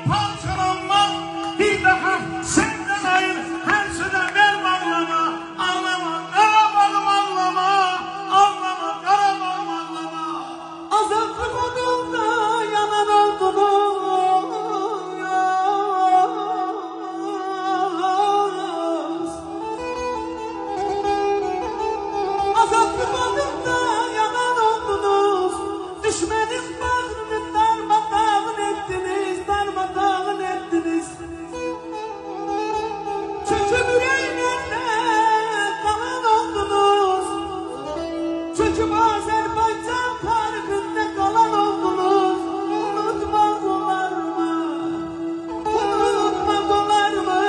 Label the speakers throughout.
Speaker 1: parçalanmaz. Bir daha senden ayrı her şeyden ver bağlama. Ağlama Karabağım ağlama. Ağlama Karabağım ağlama.
Speaker 2: Azaplı kodumda yanan oldunuz. Azaplı kodumda yanan oldunuz. Düşmenin bağrını darmadağın ettiniz, darmadağın ettiniz. Çöküp yüreğlerine kalan oldunuz. Çöküp Azerbaycan tarihinde kalan oldunuz. Unutmadılar mı? Unutmadılar mı?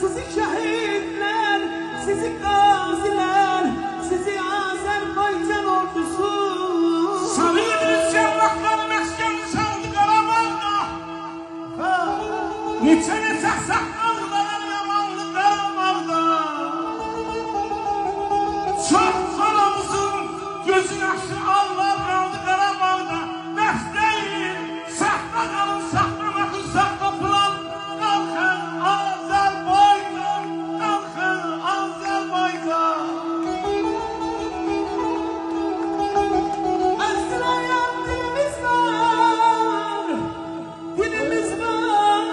Speaker 2: Sizi şehitler, sizi gaziler, sizi Azerbaycan ordusu.
Speaker 1: Sarıydı cerrahlar mesken saldı Karabağ'da. Niçe saklandılar yamanlı Karabağ'da. Çok kanımızın gözü yaşı Allah kaldı Karabağ'da. Bəs değil, sakla kalın saklamakı saklatılan. Kalkın Azerbaycan, kalkın Azerbaycan.
Speaker 2: Azrayan dilimiz var, dilimiz var,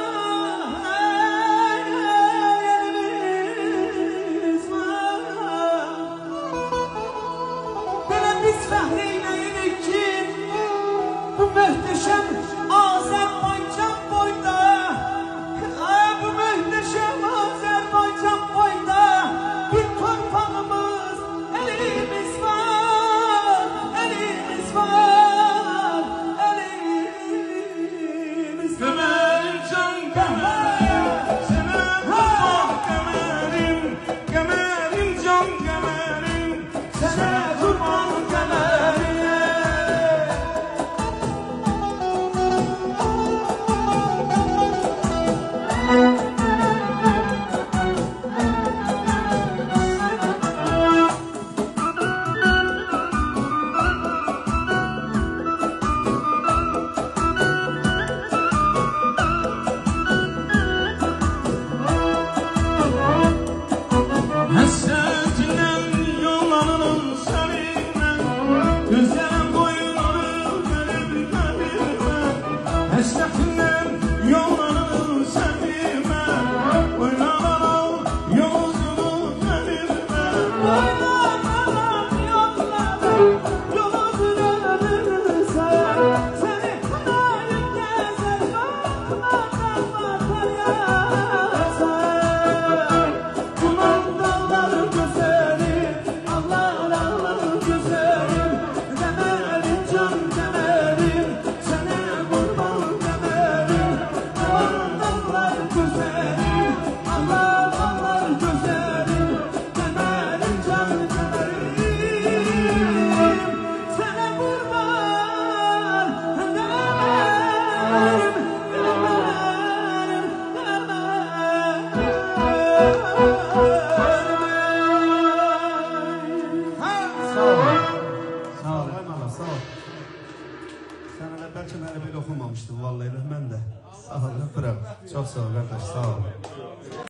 Speaker 2: yerimiz var. Böyle biz fəhreyleyirik ki, bu möhtəşəm Azərbaycan boyda, bu möhtəşəm Azərbaycan boyda bir torpağımız, elimiz var, elimiz var, elimiz var.
Speaker 1: Kemerim can kemerim, sana kurban kemerim. Kemerim can kemerim, sana kurban kemerim. Hasretinden yollanırım seninle. Güzel boyunları görüp görüp. Hasret